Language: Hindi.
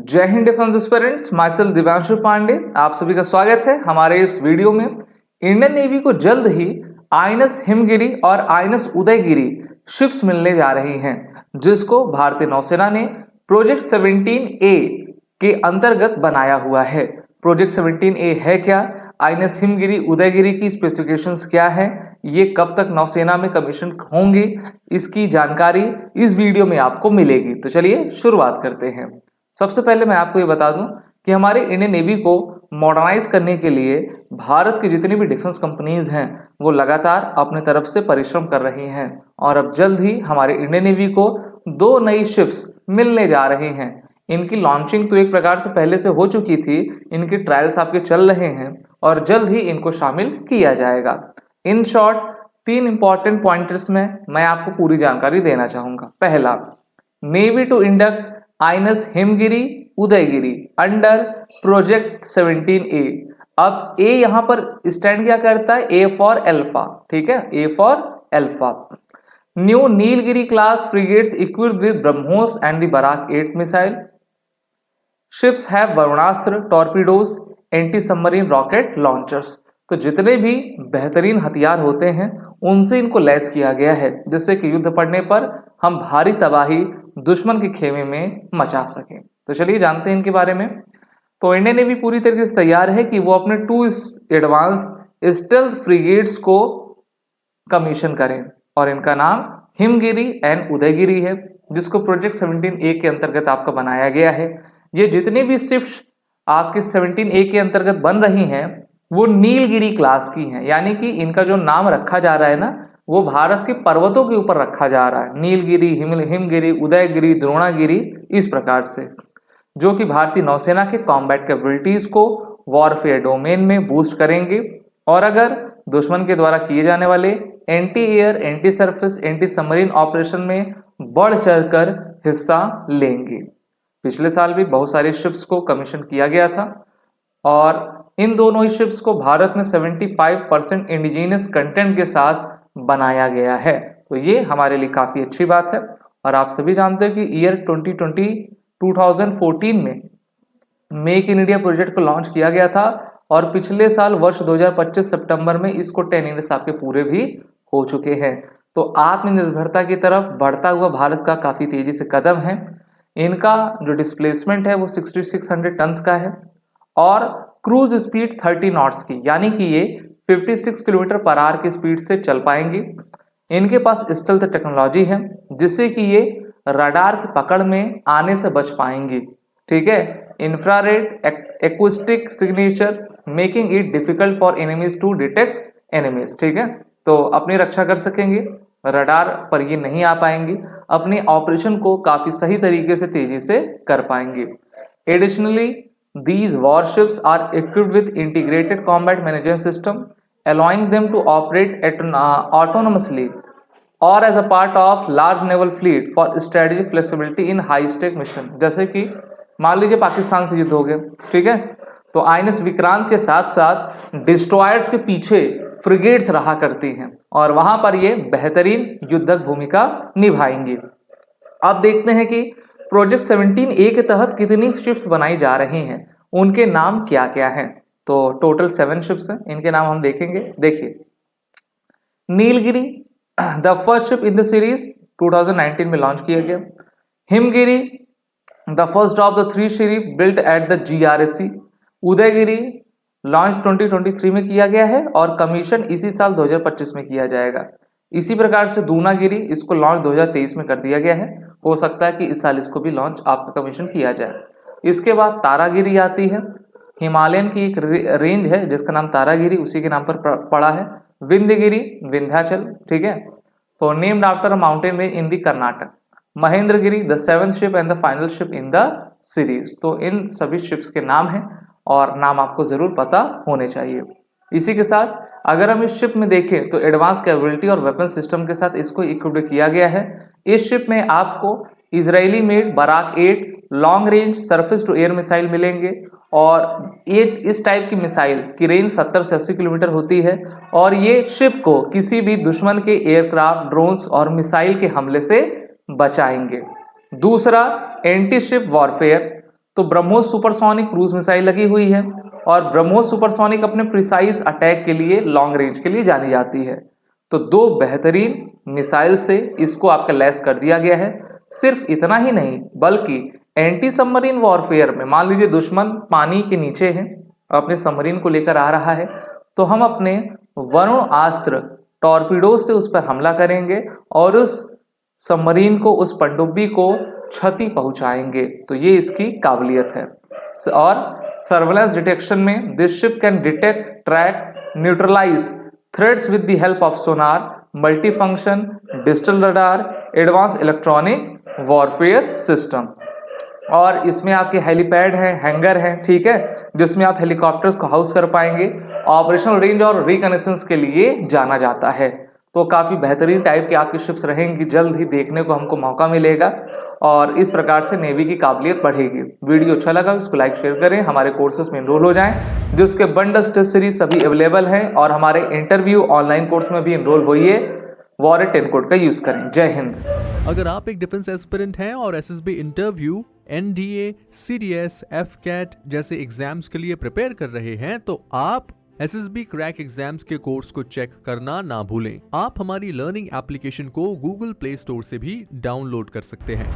जय हिंद defence aspirants, myself Divyanshu Pandey. आप सभी का स्वागत है हमारे इस वीडियो में। इंडियन नेवी को जल्द ही आईएनएस हिमगिरी और आईएनएस उदयगिरी शिप्स मिलने जा रही हैं, जिसको भारतीय नौसेना ने प्रोजेक्ट 17A के अंतर्गत बनाया हुआ है। प्रोजेक्ट 17A है क्या, आईएनएस हिमगिरी उदयगिरी की स्पेसिफिकेशंस क्या है, ये कब तक नौसेना में कमीशन होंगी, इसकी जानकारी इस वीडियो में आपको मिलेगी। तो चलिए शुरुआत करते हैं। सबसे पहले मैं आपको ये बता दूं कि हमारे इंडियन नेवी को मॉडर्नाइज करने के लिए भारत की जितनी भी डिफेंस कंपनीज हैं वो लगातार अपने तरफ से परिश्रम कर रही हैं और अब जल्द ही हमारे इंडियन नेवी को 2 नई शिप्स मिलने जा रही हैं। इनकी लॉन्चिंग तो एक प्रकार से पहले से हो चुकी थी, इनके ट्रायल्स आपके चल रहे हैं और जल्द ही इनको शामिल किया जाएगा। इन शॉर्ट 3 इंपॉर्टेंट पॉइंटर्स में मैं आपको पूरी जानकारी देना चाहूंगा। पहला, navy to induct INS Himgiri Udaygiri under project 17A। अब ए यहां पर स्टैंड क्या करता है, ए फॉर अल्फा, ठीक है, A for alpha. New Nilgiri class frigates equipped with BrahMos and the Barak 8 missile ships have Varunastra, torpedoes, anti submarine rocket launchers. तो जितने भी बेहतरीन हथियार होते हैं उनसे इनको लैस किया गया है, जिससे कि युद्ध पड़ने पर हम भारी तबाही दुश्मन के खेमे में मचा सकें। तो चलिए जानते हैं इनके बारे में। तो इंडियन नेवी पूरी तरीके से तैयार है कि वो अपने 2 एडवांस स्टेल्थ फ्रिगेट्स को कमीशन करें और इनका नाम हिमगिरी एंड उदयगिरी है, जिसको प्रोजेक्ट 17A के अंतर्गत आपका बनाया गया है। ये जितनी भी शिप्स आपके 17A के अंतर्गत बन रही हैं वो नीलगिरी क्लास की हैं, यानी कि इनका जो नाम रखा जा रहा है ना वो भारत के पर्वतों के ऊपर रखा जा रहा है। नीलगिरी, हिमगिरी, उदयगिरी, द्रोणागिरी, इस प्रकार से, जो कि भारतीय नौसेना के कॉम्बैट कैपेबिलिटीज को वॉरफेयर डोमेन में बूस्ट करेंगे और अगर दुश्मन के द्वारा किए जाने वाले anti air, anti surface, anti submarine operation में बढ़ चढ़कर हिस्सा लेंगे। पिछले साल भी बहुत सारी शिप्स को कमीशन किया गया था और इन दोनों ही शिप्स को भारत में 75% इंडिजिनियस कंटेंट के साथ बनाया गया है। तो ये हमारे लिए काफी अच्छी बात है। और आप सभी जानते हैं कि ईयर 2014 में मेक इन इंडिया प्रोजेक्ट को लॉन्च किया गया था और पिछले साल वर्ष 2025 सितंबर में इसको 10 ईयर्स आपके पूरे भी हो चुके हैं। तो आत्मनिर्भरता की तरफ बढ़ता हुआ भारत का काफी तेजी से कदम है। इनका जो डिस्प्लेसमेंट है वो 6600 टन्स का है और क्रूज स्पीड 30 नॉट्स की, यानी कि ये 56 किलोमीटर पर आवर की स्पीड से चल पाएंगे। इनके पास स्टेल्थ टेक्नोलॉजी है जिससे कि ये रडार की पकड़ में आने से बच पाएंगे, ठीक है। Infrared acoustic signature making it difficult for enemies to detect enemies, ठीक है। तो अपनी रक्षा कर सकेंगे, रडार पर ये नहीं आ पाएंगे, अपने ऑपरेशन को काफी सही तरीके से तेजी से कर पाएंगे। Additionally these warships are equipped with integrated combat management system allowing them to operate autonomously or as a part of large naval fleet for strategic flexibility in high stake mission। जैसे कि मान लीजिए पाकिस्तान से युद्ध हो गया, ठीक है, तो आईएनएस विक्रांत के साथ साथ डिस्ट्रॉयर्स के पीछे फ्रिगेट्स रहा करती हैं और वहां पर ये बेहतरीन युद्धक भूमिका निभाएंगी। अब देखते हैं कि प्रोजेक्ट 17A के तहत कितनी शिप्स बनाई जा रही हैं, उनके नाम क्या क्या हैं। तो टोटल 7 शिप्स हैं, इनके नाम हम देखेंगे। देखिए, Nilgiri the first ship in the series 2019 में लॉन्च किया गया। Himgiri the first of the 3 ship built at the GRSC। Udaygiri launch 2023 में किया गया है और कमीशन इसी साल 2025 में किया जाएगा। इसी प्रकार से दूनागिरी, इसको लॉन्च 2023 में कर दिया गया है, हो सकता है कि इस साल इसको भी लॉन्च आपका कमीशन किया जाए। इसके बाद तारागिरी आती है, हिमालयन की एक रेंज है जिसका नाम तारागिरी उसी के नाम पर पड़ा है। विंध्यगिरी विंध्याचल, ठीक है, तो named after a mountain range in the Karnataka. Mahendragiri the 7th ship and the final ship in the series. तो इन सभी शिप्स के नाम हैं और नाम आपको जरूर पता होने चाहिए। इसी के साथ अगर हम इस शिप में देखें तो एडवांस कैपेबिलिटी और वेपन सिस्टम के साथ इसको इक्विप्ड किया गया है। इस शिप में आपको Israeli made Barak 8 long range surface to air missile मिलेंगे और ये इस टाइप की मिसाइल की रेंज 70 से 80 किलोमीटर होती है और ये शिप को किसी भी दुश्मन के एयरक्राफ्ट, ड्रोन्स और मिसाइल के हमले से बचाएंगे। दूसरा, एंटी शिप वॉरफेयर। तो ब्रह्मोस सुपरसोनिक क्रूज मिसाइल लगी हुई है और ब्रह्मोस सुपरसोनिक अपने प्रिसाइज अटैक के लिए, लॉन्ग रेंज के लिए जानी जाती है। तो दो बेहतरीन मिसाइल से इसको आपका लैस कर दिया गया है। सिर्फ इतना ही नहीं बल्कि एंटी सबमरीन वॉरफेयर में मान लीजिए दुश्मन पानी के नीचे है, अपने सबमरीन को लेकर आ रहा है, तो हम अपने वरुण अस्त्र टॉर्पीडो से उस पर हमला करेंगे और उस सबमरीन को, उस पनडुब्बी को क्षति पहुंचाएंगे। तो ये इसकी काबिलियत है। और सर्वेलेंस डिटेक्शन में this ship can detect, track, neutralise threats with the help of sonar, multifunction, digital radar, advance electronic warfare system. और इसमें आपके हेलीपैड हैं, हैंगर हैं, ठीक है, जिसमें आप हेलीकॉप्टर्स को हाउस कर पाएंगे। ऑपरेशनल रेंज और रिकनेसेंस के लिए जाना जाता है। तो काफ़ी बेहतरीन टाइप की आपकी शिप्स रहेंगी, जल्द ही देखने को हमको मौका मिलेगा और इस प्रकार से नेवी की काबिलियत बढ़ेगी। वीडियो अच्छा लगा इसको लाइक शेयर करें, हमारे कोर्सेज में इनरोल हो जाएं जिसके बंडल्स टेस्ट सीरीज सभी अवेलेबल हैं और हमारे इंटरव्यू ऑनलाइन कोर्स में भी इनरोल होइए। वॉरेट 10 कोड का यूज करें। जय हिंद। अगर आप एक डिफेंस एस्पिरेंट हैं और SSB interview, NDA, CDS, AFCAT जैसे एग्जाम्स के लिए प्रिपेयर कर रहे हैं तो आप एसएसबी क्रैक एग्जाम्स के कोर्स को चेक करना ना भूलें। आप हमारी लर्निंग एप्लीकेशन को गूगल प्ले स्टोर से भी डाउनलोड कर सकते हैं।